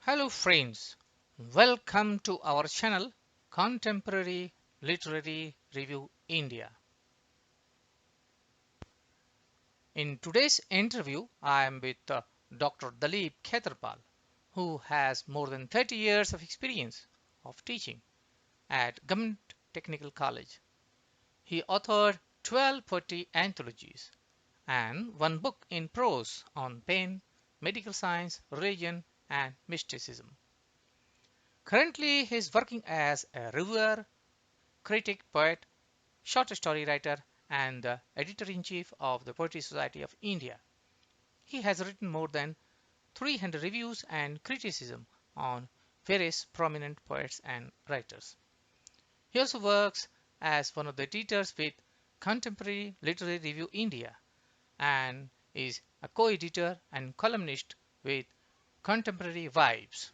Hello friends, welcome to our channel Contemporary Literary Review India. In today's interview, I am with Dr. Dalip Khetarpal, who has more than 30 years of experience of teaching at Govt Technical College. He authored 12 poetry anthologies and one book in prose on pain, medical science, religion, and mysticism. Currently, he is working as a reviewer, critic, poet, short story writer, and the editor-in-chief of the Poetry Society of India. He has written more than 300 reviews and criticism on various prominent poets and writers. He also works as one of the editors with Contemporary Literary Review India and is a co-editor and columnist with Contemporary Vibes.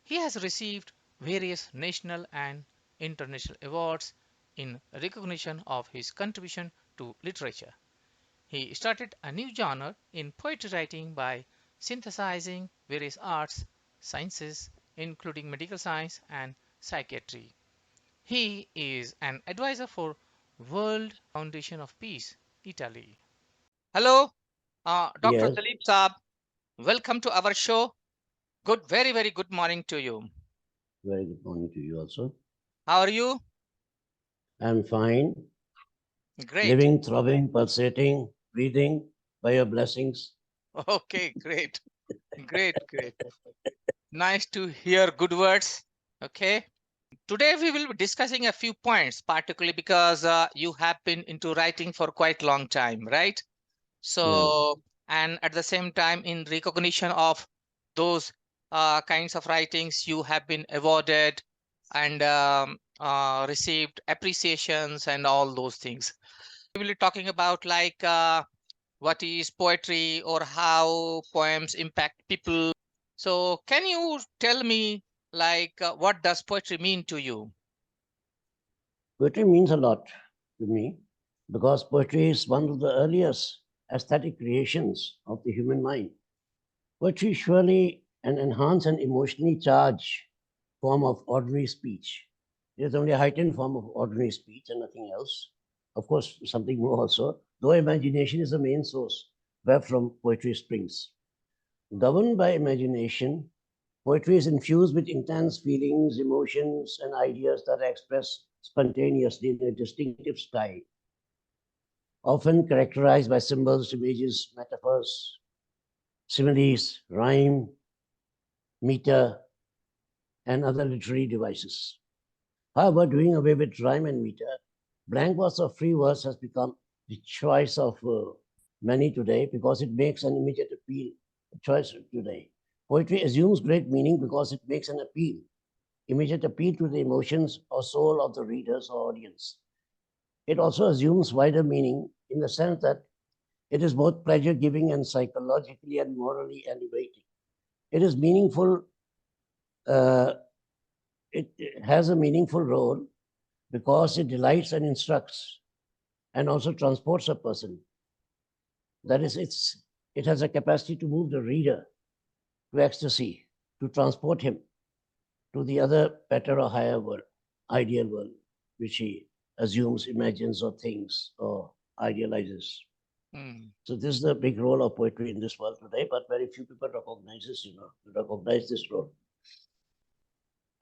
He has received various national and international awards in recognition of his contribution to literature. He started a new genre in poetry writing by synthesizing various arts, sciences, including medical science and psychiatry. He is an advisor for World Foundation of Peace, Italy. Hello, Dr. Yes, Dalip Saab. Welcome to our show. Very good morning to you. very good morning to you also. How are you? I'm fine, Great. living, throbbing, pulsating, breathing by your blessings. Okay, great. Nice to hear good words. Okay. Today we will be discussing a few points, particularly because you have been into writing for quite long time, right? Yeah. So, and at the same time, in recognition of those kinds of writings, you have been awarded and received appreciations and all those things. We will be talking about what is poetry or how poems impact people. So, can you tell me what does poetry mean to you? Poetry means a lot to me because poetry is one of the earliest aesthetic creations of the human mind. Poetry is surely an enhanced and emotionally charged form of ordinary speech. It is only a heightened form of ordinary speech and nothing else. Of course, something more also, though imagination is the main source wherefrom poetry springs. Governed by imagination, poetry is infused with intense feelings, emotions, and ideas that are expressed spontaneously in a distinctive style, often characterized by symbols, images, metaphors, similes, rhyme, meter, and other literary devices. However, doing away with rhyme and meter, blank verse or free verse has become the choice of many today because it makes an immediate appeal, a choice today. Poetry assumes great meaning because it makes an appeal, immediate appeal to the emotions or soul of the readers or audience. It also assumes wider meaning in the sense that it is both pleasure giving and psychologically and morally elevating. It is meaningful, uh, it has a meaningful role because it delights and instructs and also transports a person. That is, it has a capacity to move the reader to ecstasy, to transport him to the other better or higher world, ideal world, which he assumes, imagines, or thinks or idealizes. Hmm. So this is the big role of poetry in this world today, but very few people recognize this role.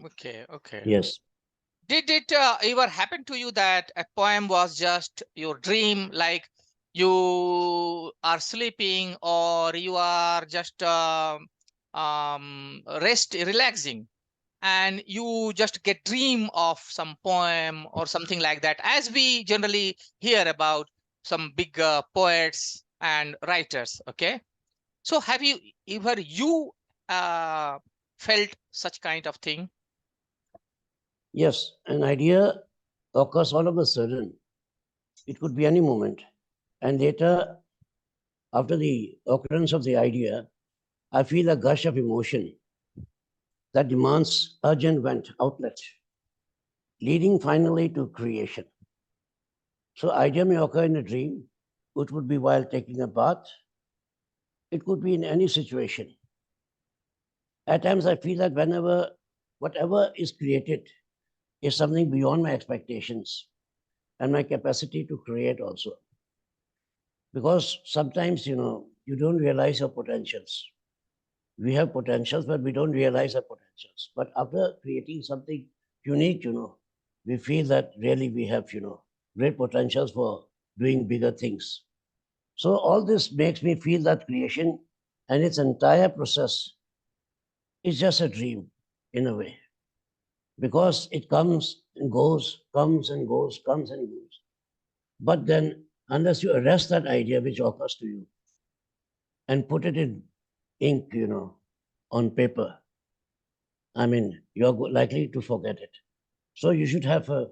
Okay. Yes. Did it ever happen to you that a poem was just your dream, like you are sleeping or you are just relaxing, and you just get dream of some poem or something like that, as we generally hear about some big poets and writers. Okay, so have you ever uh, felt such kind of thing? Yes, an idea occurs all of a sudden. It could be any moment. And later, after the occurrence of the idea, I feel a gush of emotion that demands urgent vent outlet, leading finally to creation. So idea may occur in a dream. It would be while taking a bath. It could be in any situation. At times I feel that whatever is created is something beyond my expectations and my capacity to create also. Because sometimes, you don't realize your potentials. We have potentials, but we don't realize our potentials. But after creating something unique, we feel that really we have, great potentials for doing bigger things. So all this makes me feel that creation and its entire process is just a dream in a way, because it comes and goes, comes and goes, comes and goes. But then, unless you arrest that idea which occurs to you and put it in ink, on paper, I mean, you're likely to forget it. So you should have a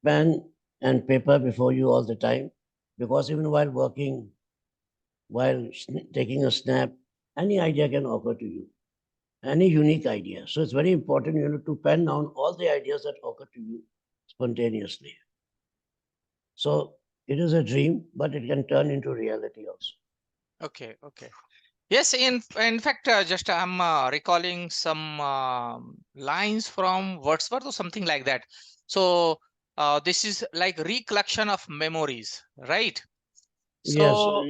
pen and paper before you all the time, because even while working, while taking a snap, any idea can occur to you, any unique idea. So it's very important, to pen down all the ideas that occur to you spontaneously. So it is a dream, but it can turn into reality also. Okay, okay. Yes, in fact, just I'm recalling some lines from Wordsworth or something like that. So this is like recollection of memories, right? Yes, So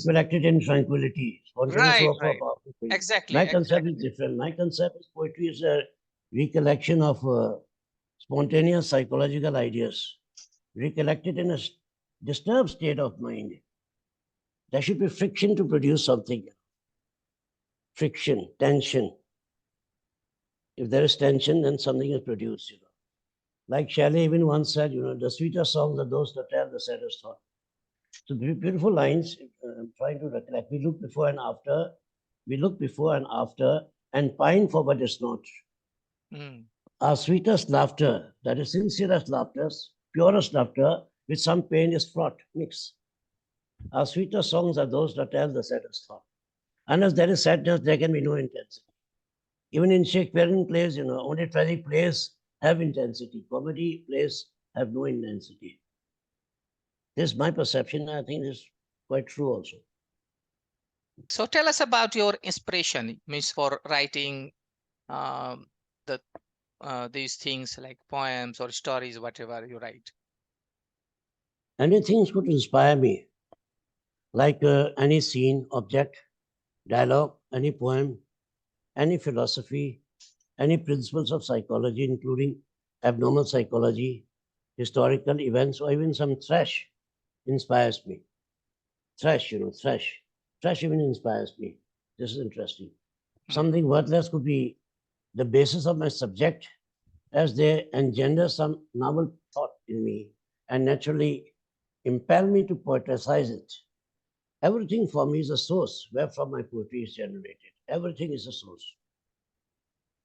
collected in tranquility. Spontaneous right, work for a right, powerful thing. exactly, My concept is exactly. different. My concept is poetry is a recollection of spontaneous psychological ideas, recollected in a disturbed state of mind. There should be friction to produce something. Friction, tension. If there is tension, then something is produced. Like Shelley even once said, the sweetest songs are those that tell the saddest thought. So beautiful lines. I'm trying to recollect. We look before and after. We look before and after, and pine for what is not. Mm. Our sweetest laughter, that is sincerest laughter, purest laughter, with some pain is fraught, mix. Our sweetest songs are those that tell the saddest thought. Unless there is sadness, there can be no intensity. Even in Shakespearean plays, only tragic plays have intensity. Comedy plays have no intensity. This is my perception. I think this is quite true also. So tell us about your inspiration, means for writing um, the these things like poems or stories, whatever you write. Anything could inspire me, like any scene, object, dialogue, any poem, any philosophy, any principles of psychology, including abnormal psychology, historical events, or even some thrash inspires me. Thrash, thrash. Thrash even inspires me. This is interesting. Mm. Something worthless could be the basis of my subject, as they engender some novel thought in me and naturally impel me to poeticize it. Everything for me is a source wherefrom my poetry is generated. Everything is a source.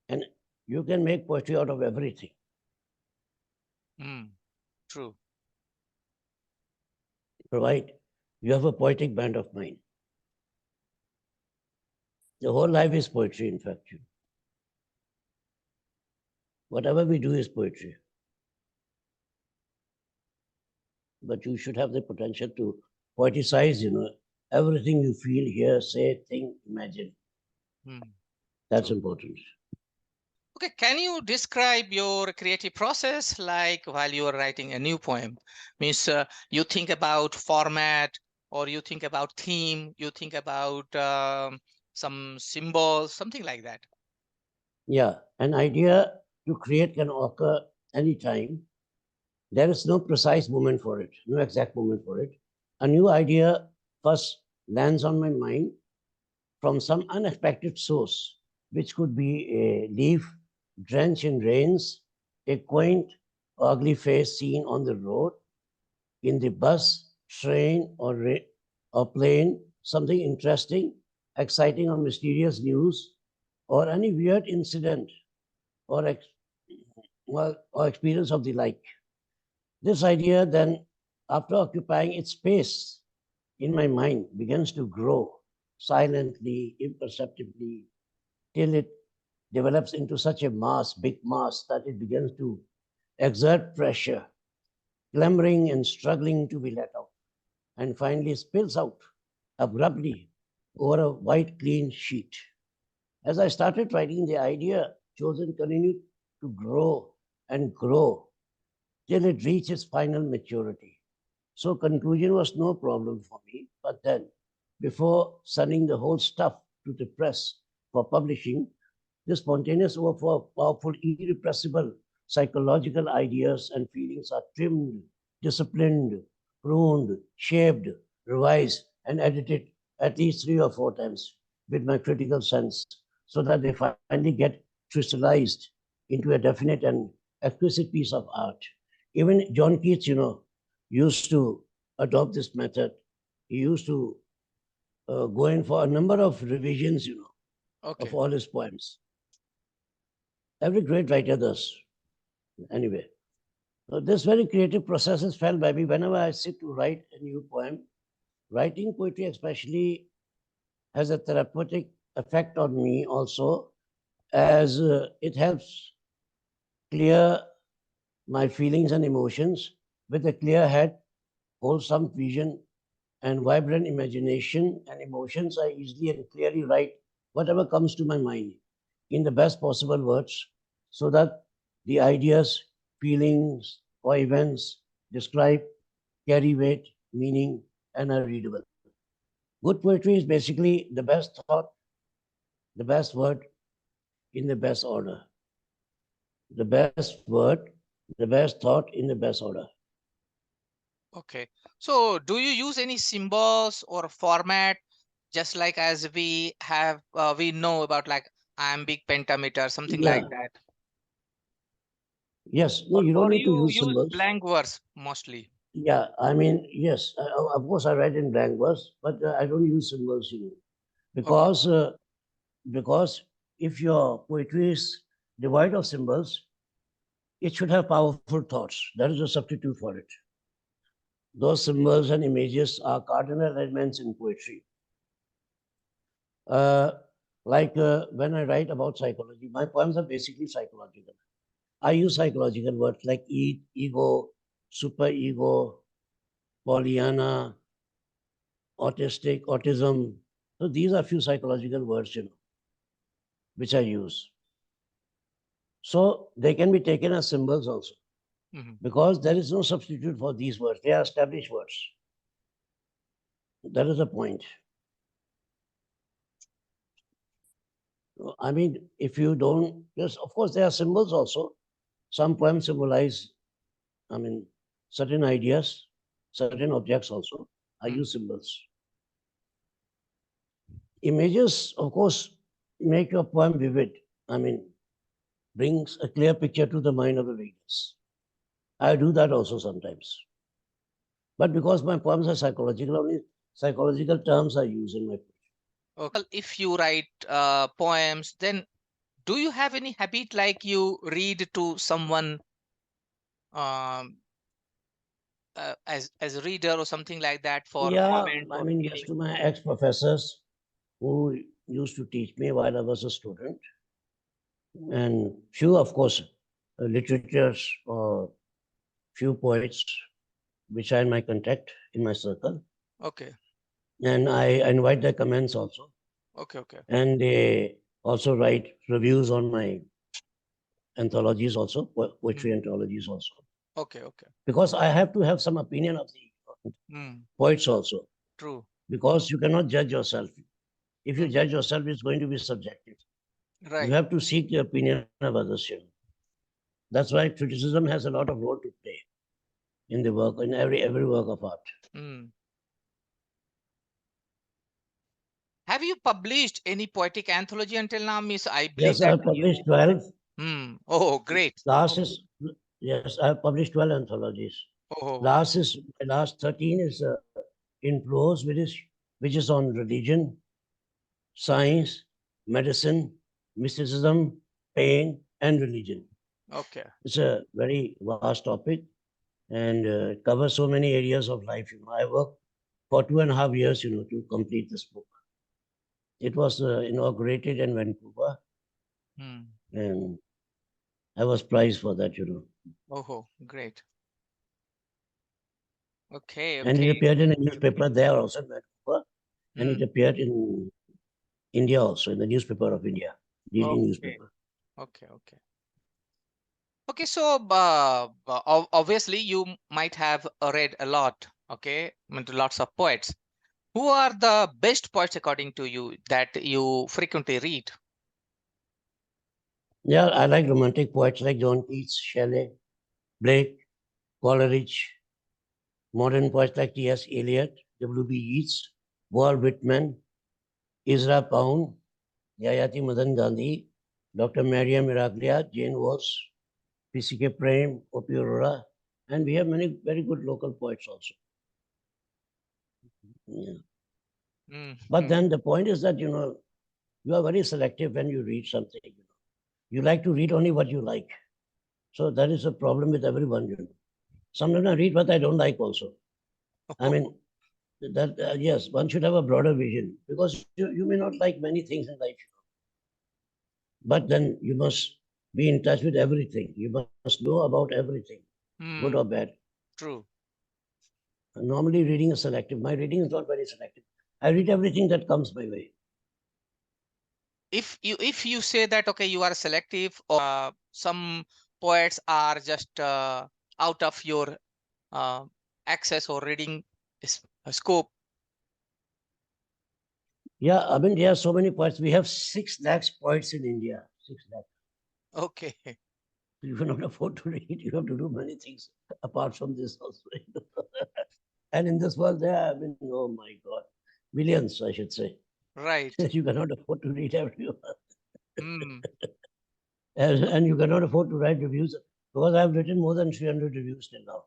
And you can make poetry out of everything, Mm. True. provided you have a poetic bent of mind. The whole life is poetry, in fact. Whatever we do is poetry. But you should have the potential to poeticize, everything you feel, hear, say, think, imagine. Mm. That's True. important. Okay, can you describe your creative process like while you are writing a new poem? Means you think about format, or you think about theme, you think about some symbols, something like that. Yeah, an idea to create can occur anytime. There is no precise moment for it, no exact moment for it. A new idea first lands on my mind from some unexpected source, which could be a leaf drenched in rains, a quaint, ugly face seen on the road, in the bus, train, or plane, something interesting, exciting, or mysterious news, or any weird incident or, or experience of the like. This idea then, after occupying its space in my mind, begins to grow silently, imperceptibly, till it develops into such a mass, big mass, that it begins to exert pressure, clamoring and struggling to be let out, and finally spills out abruptly over a white, clean sheet. As I started writing, the idea chosen continued to grow and grow till it reached its final maturity. So conclusion was no problem for me. But then, before sending the whole stuff to the press for publishing, the spontaneous overflow of powerful, irrepressible psychological ideas and feelings are trimmed, disciplined, pruned, shaped, revised, and edited at least 3 or 4 times with my critical sense, so that they finally get crystallized into a definite and exquisite piece of art. Even John Keats, used to adopt this method. He used to go in for a number of revisions, of Okay. all his poems. Every great writer does. Anyway, so this very creative process is felt by me whenever I sit to write a new poem. Writing poetry, especially, has a therapeutic effect on me also, as it helps clear my feelings and emotions with a clear head, wholesome vision, and vibrant imagination and emotions. I easily and clearly write whatever comes to my mind in the best possible words, so that the ideas, feelings, or events described carry weight, meaning, and are readable. Good poetry is basically the best thought, the best word in the best order. The best word, the best thought in the best order. Okay. So, do you use any symbols or format, just like as we have, we know about like iambic pentameter, something Yeah, like that, yes, no, you don't or need to you use use symbols. blank verse mostly? Yeah, I mean, yes, of course I write in blank verse, but I don't use symbols, Okay. because because if your poetry is devoid of symbols, it should have powerful thoughts. That is a substitute for it. Those symbols and images are cardinal elements in poetry. Uh, like when I write about psychology, my poems are basically psychological. I use psychological words like ego, superego, Pollyanna, autistic, autism. So these are few psychological words, which I use. So they can be taken as symbols also, Mhm. because there is no substitute for these words. They are established words. That is the point. I mean, if you don't, yes, of course, there are symbols also. Some poems symbolize, I mean, certain ideas, certain objects also. I Mm. use symbols. Images, of course, make your poem vivid. I mean, brings a clear picture to the mind of the readers. I do that also sometimes. But because my poems are psychological, only psychological terms I use in my poetry. Okay. Well, if you write poems, then do you have any habit like you read to someone, um, as a reader or something like that for Yeah, comments I or mean, yes, feedback? to my ex-professors who used to teach me while I was a student, and few, of course, literatures or few poets which are in my contact, in my circle, Okay. and I invite their comments also, Okay. Okay. and they also write reviews on my anthologies also, Mm. poetry anthologies also, Okay. Okay. because I have to have some opinion of the Mm. poets also, True. because you cannot judge yourself. If you Mm. judge yourself, it's going to be subjective. You Right. have to seek the opinion of others. That's why criticism has a lot of role to play in the work, in every work of art. Mm. Have you published any poetic anthology until now? Miss, I believe Yes, that I've published you. 12. Hmm. Oh, great. Last is, yes, I've published 12 anthologies. Oh. Last 13 is in prose, which is on religion, science, medicine, mysticism, pain, and religion. Okay. It's a very vast topic, and it covers so many areas of life. I worked for 2.5 years, to complete this book. It was inaugurated in Vancouver, Hmm. and I was prized for that. Oh, great. Okay. And it Okay. appeared in a newspaper there also in Vancouver, and Hmm. it appeared in India also, in the newspaper of India, leading newspaper. Okay. Okay, so obviously you might have read a lot, okay, lots of poets. Who are the best poets according to you that you frequently read? Yeah, I like romantic poets like John Keats, Shelley, Blake, Coleridge, modern poets like T.S. Eliot, W.B. Yeats, Walt Whitman, Ezra Pound, Yayati Madan Gandhi, Dr. Maria Miraglia, Jane Austen, P.C.K. Prem, O.P. Aurora, and we have many very good local poets also. Yeah. But then the point is that, you are very selective when you read something. You like to read only what you like. So that is a problem with everyone. Sometimes I read what I don't like also. I mean, that yes, one should have a broader vision because you may not like many things in life. But then you must be in touch with everything. You must know about everything, good or bad. True. Normally reading is selective. My reading is not very selective. I read everything that comes my way. If you say that, okay, you are selective, or some poets are just out of your uh, access or reading scope. Yeah, I mean, there are so many poets. We have 6 lakhs poets in India. 6 lakhs. Okay. You cannot afford to read. You have to do many things apart from this also. And in this world, there have been, oh my God, millions, I should say. Right. You cannot afford to read everyone. Mm. And you cannot afford to write reviews because I've written more than 300 reviews till now.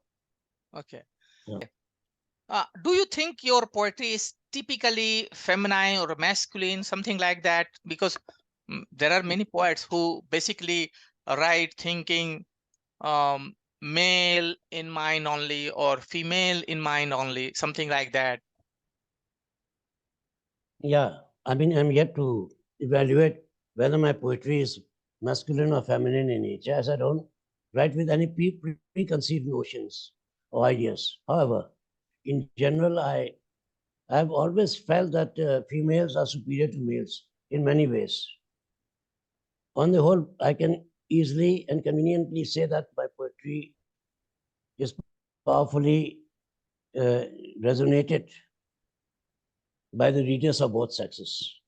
Okay. Yeah. Do you think your poetry is typically feminine or masculine, something like that? Because there are many poets who basically write thinking male in mind only or female in mind only, something like that. Yeah, I mean, I'm yet to evaluate whether my poetry is masculine or feminine in nature, as I don't write with any preconceived notions or ideas. However, in general, I've always felt that females are superior to males in many ways. On the whole, I can easily and conveniently say that my poetry is powerfully uh, resonated by the readers of both sexes.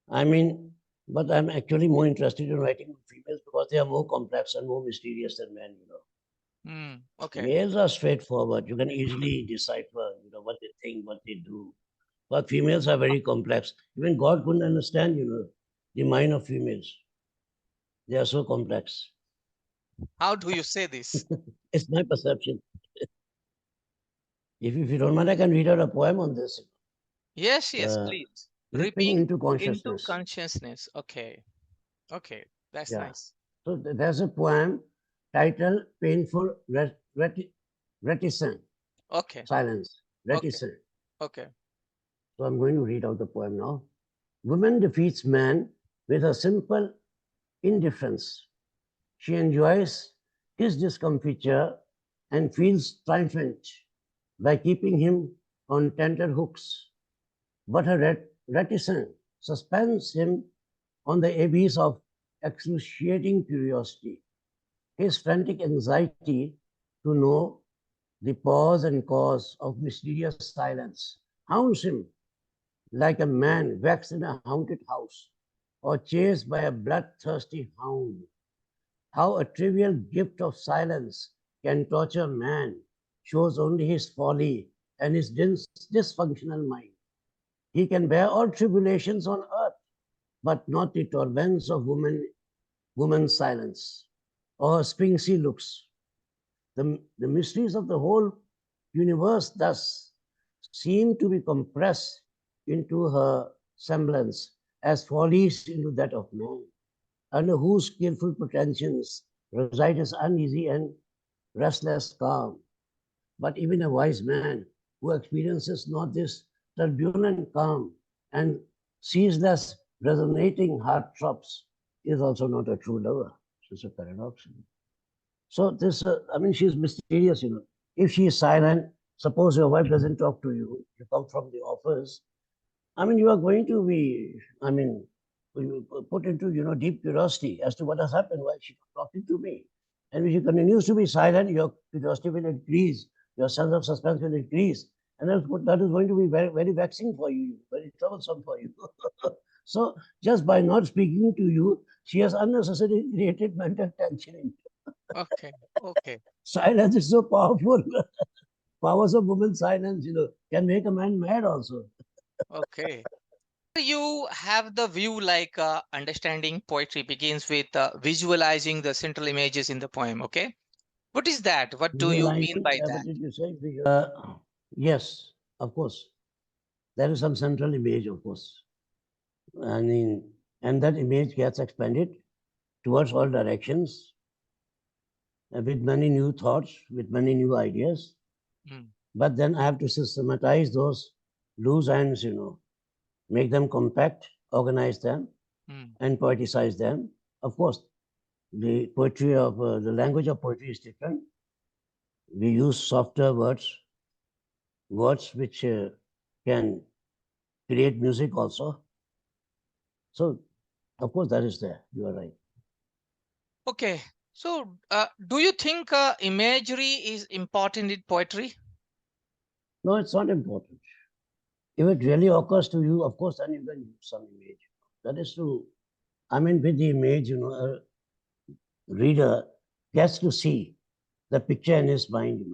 I mean, but I'm actually more interested in writing with females because they are more complex and more mysterious than men. Okay. Males are straightforward. You can easily decipher, what they think, what they do. But females are very complex. Even God couldn't understand, the mind of females. They are so complex. How do you say this? It's my perception. If you don't mind, I can read out a poem on this. Yes, please. Ripping Ripping into into consciousness. consciousness. Okay. Okay. That's Yeah. nice. So there's a poem titled Painful Reticence. Okay. Silence. Okay. Reticent. Okay. So I'm going to read out the poem now. Woman defeats man with a simple indifference. She enjoys his discomfiture and feels triumphant by keeping him on tender hooks. But her reticence suspends him on the abyss of excruciating curiosity. His frantic anxiety to know the pause and cause of mysterious silence hounds him like a man vexed in a haunted house or chased by a bloodthirsty hound. How a trivial gift of silence can torture man shows only his folly and his dysfunctional mind. He can bear all tribulations on earth, but not the torments of woman's silence or her sphinxy looks. The mysteries of the whole universe thus seem to be compressed into her semblance as follies into that of man, under whose skillful pretensions reside his uneasy and restless calm. But even a wise man who experiences not this turbulent calm and ceaseless resonating heart throbs is also not a true lover. It's a paradox. So this, she's mysterious. If she is silent, suppose your wife doesn't talk to you, you come from the office, I mean, you are going to be, I mean, put into, deep curiosity as to what has happened while she was talking to me. And if she continues to be silent, your curiosity will increase, your sense of suspense will increase. And that is going to be very, very vexing for you, very troublesome for you. So just by not speaking to you, she has unnecessarily created mental tension. Okay. Okay. Silence is so powerful. Powers of women's silence, can make a man mad also. Okay. You have the view like understanding poetry begins with visualizing the central images in the poem. Okay. What is that? What do you mean Visualizing, by what that? did you say? Yes, of course. There is some central image, of course. I mean, and that image gets expanded towards all directions with many new thoughts, with many new ideas. Mm. But then I have to systematize those loose ends, make them compact, organize them, Mm. and poeticize them. Of course, the poetry of the language of poetry is different. We use softer words, words which can create music also. So, of course, that is there. You are right. Okay. So, do you think imagery is important in poetry? No, it's not important. If it really occurs to you, of course, then you can use some image. That is true. I mean, with the image, a reader gets to see the picture in his mind.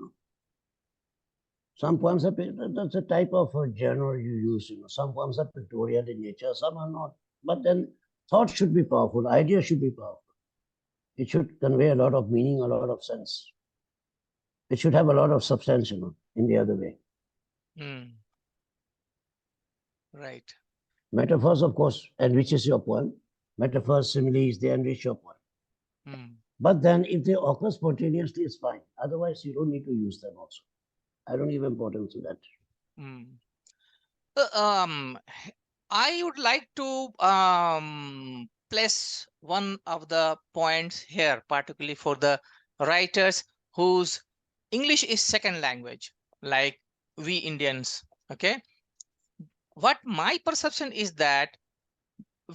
Some poems are, that's a type of genre you use. Some poems are pictorial in nature, some are not. But then thought should be powerful, ideas should be powerful. It should convey a lot of meaning, a lot of sense. It should have a lot of substance, in the other way. Mm. Right. Metaphors, of course, enriches your poem. Metaphors, similes, they enrich your poem. Mm. But then if they occur spontaneously, it's fine. Otherwise, you don't need to use them also. I don't give importance to that. Mm. Uh, um, I would like to place one of the points here, particularly for the writers whose English is second language, like we Indians. Okay. What my perception is that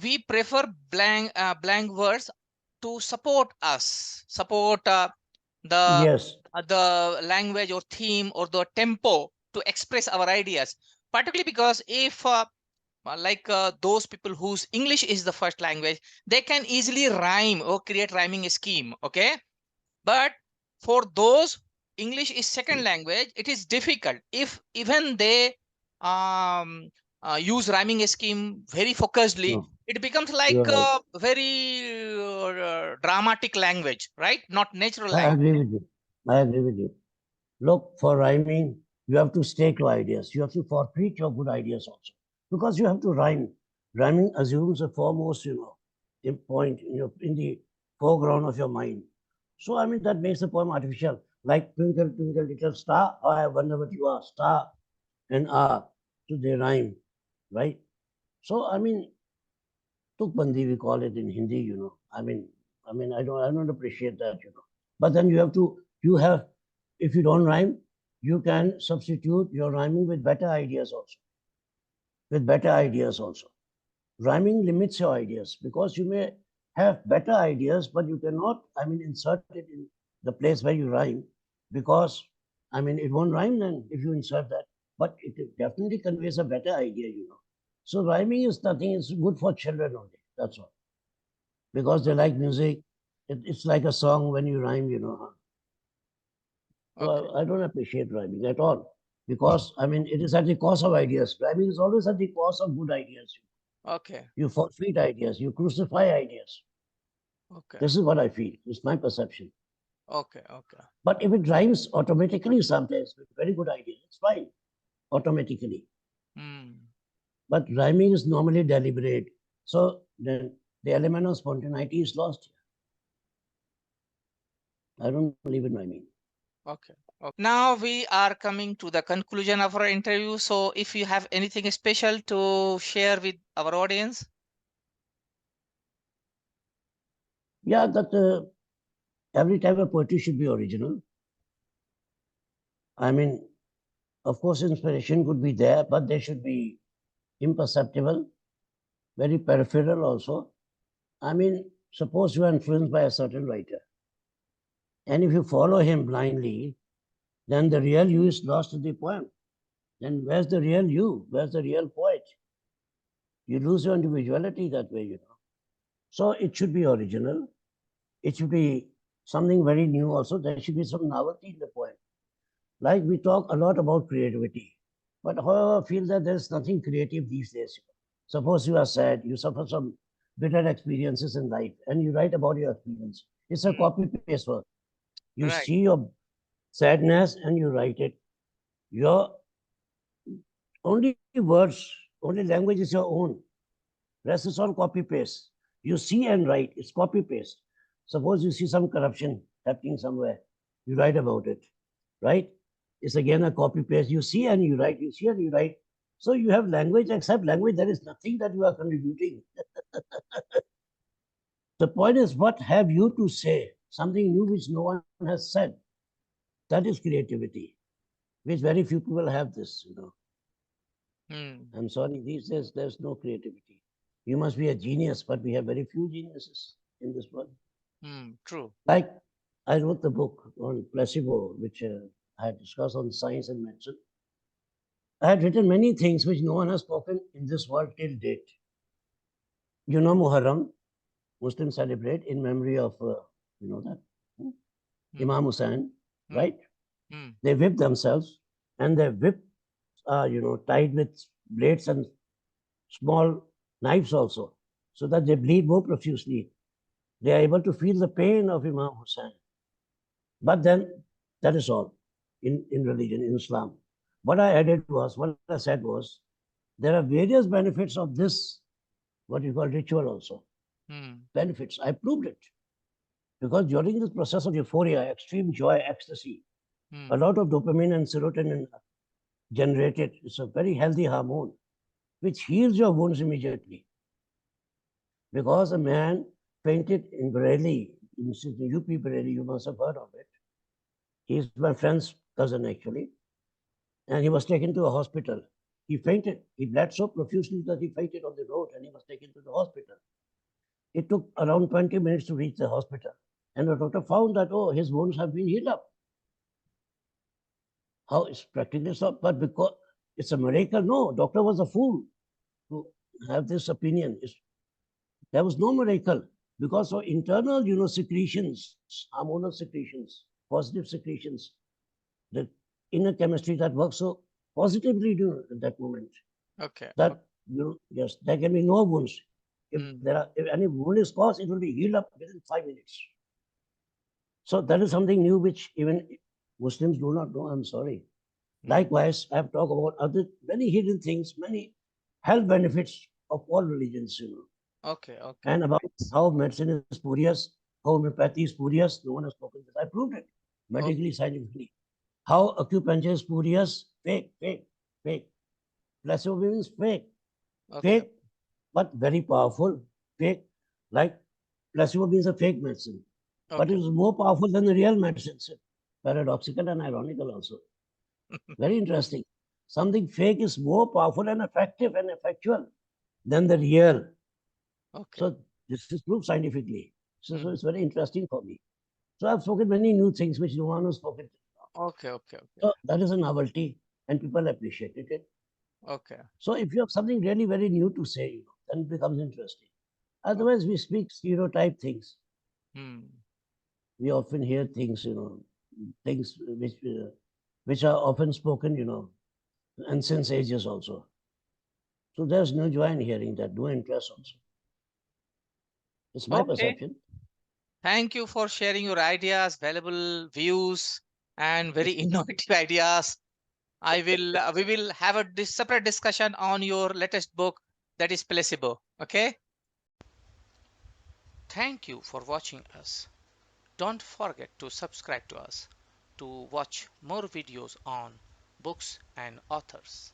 we prefer blank words to support us, support the Yes, the language or theme or the tempo to express our ideas. Particularly because if those people whose English is the first language, they can easily rhyme or create rhyming scheme. Okay, but for those English is second language, it is difficult. If even they um, use rhyming scheme very focusedly, no, it becomes you're like right. a very dramatic language, right? Not natural I language. agree with you. I agree with you. Look, for rhyming, you have to stake your ideas. You have to forfeit your good ideas also. Because you have to rhyme. Rhyming assumes a foremost, in point, in the foreground of your mind. So, I mean, that makes the poem artificial. Like twinkle, twinkle, little star, how I wonder what you are. Star and are. So they rhyme, right? So, I mean, tukbandi, we call it in Hindi. I don't appreciate that. But then if you don't rhyme, you can substitute your rhyming with better ideas also. With better ideas also. Rhyming limits your ideas because you may have better ideas, but you cannot, insert it in the place where you rhyme because, it won't rhyme then if you insert that. But it definitely conveys a better idea. So rhyming is nothing, it's good for children only. That's all. Because they like music. It's like a song when you rhyme. Okay. So I don't appreciate rhyming at all. Because, it is at the cost of ideas. Rhyming is always at the cost of good ideas. Okay. You forfeit ideas, you crucify ideas. Okay. This is what I feel. It's my perception. Okay. Okay. But if it rhymes automatically sometimes with very good ideas, it's fine, automatically. Mm. But rhyming is normally deliberate. So then the element of spontaneity is lost. I don't believe in rhyming. Okay. Okay. Now we are coming to the conclusion of our interview. So, if you have anything special to share with our audience. Yeah, that every type of poetry should be original. I mean, of course, inspiration could be there, but there should be imperceptible, very peripheral also. I mean, suppose you are influenced by a certain writer, and if you follow him blindly, then the real you is lost in the poem. Then where's the real you? Where's the real poet? You lose your individuality that way, you know. So it should be original. It should be something very new also. There should be some novelty in the poem. Like we talk a lot about creativity, but however, I feel that there's nothing creative these days. Suppose you are sad, you suffer some bitter experiences in life, and you write about your experience. It's a Mm. copy paste work. You Right. see your sadness and you write it. Your only words, only language is your own. Rest is all copy paste. You see and write, it's copy paste. Suppose you see some corruption happening somewhere, you write about it, right? It's again a copy paste. You see and you write, you see and you write. So you have language, except language, there is nothing that you are contributing. The point is, what have you to say? Something new which no one has said. That is creativity, which very few people have this, you know. Mm. I'm sorry, these days there's no creativity. You must be a genius, but we have very few geniuses in this world. Mm. True. Like I wrote the book on placebo, which I had discussed on science and medicine. I had written many things which no one has spoken in this world till date. You know, Muharram, Muslims celebrate in memory of, you know that, hmm? Mm. Imam Hussain, Mm. right? Mm. They whip themselves, and their whip are, you know, tied with blades and small knives also, so that they bleed more profusely. They are able to feel the pain of Imam Hussain. But then that is all in religion, in Islam. What I added was, what I said was, there are various benefits of this, what you call ritual also. Mm. Benefits. I proved it. Because during this process of euphoria, extreme joy, ecstasy, a Mm. lot of dopamine and serotonin generated. It's a very healthy hormone which heals your wounds immediately. Because a man fainted in Bareilly, in UP Bareilly, you must have heard of it. He's my friend's cousin actually, and he was taken to a hospital. He fainted. He bled so profusely that he fainted on the road, and he was taken to the hospital. It took around 20 minutes to reach the hospital, and the doctor found that his wounds have been healed up. How it's practically so, but because it's a miracle, no, doctor was a fool to have this opinion. There was no miracle because of internal, you know, secretions, hormonal secretions, positive secretions, the inner chemistry that works so positively at that moment. Okay. Okay. That you know, yes, there can be no wounds. Mm. If any wound is caused, it will be healed up within 5 minutes. So that is something new which even Muslims do not know. I'm sorry. Mm. Likewise, I have talked about other many hidden things, many health benefits of all religions, you know, Okay. Okay. and about Nice. how medicine is spurious, how homeopathy is spurious. No one has spoken this. I proved it Okay. medically, scientifically. How acupuncture is spurious, fake, fake, fake. Placebo means fake, Okay. fake, but very powerful. Fake, like placebo means a fake medicine, but it Okay. is more powerful than the real medicine. Paradoxical and ironical also. Very interesting. Something fake is more powerful and effective and effectual than the real. Okay. So this is proved scientifically. So Mm. it's very interesting for me. So I've spoken many new things which no one has spoken. Okay. Okay. Okay. So that is a novelty and people appreciated it. Okay. So if you have something really very new to say, you know, then it becomes interesting. Okay. Otherwise, we speak stereotype things. Mm. We often hear things, you know, things which are often spoken, you know, and since ages also. So there's no joy in hearing that, no interest also. It's my Okay. perception. Thank you for sharing your ideas, valuable views, and very innovative ideas. I will. We will have a separate discussion on your latest book, that is Placebo. Okay. Thank you for watching us. Don't forget to subscribe to us to watch more videos on books and authors.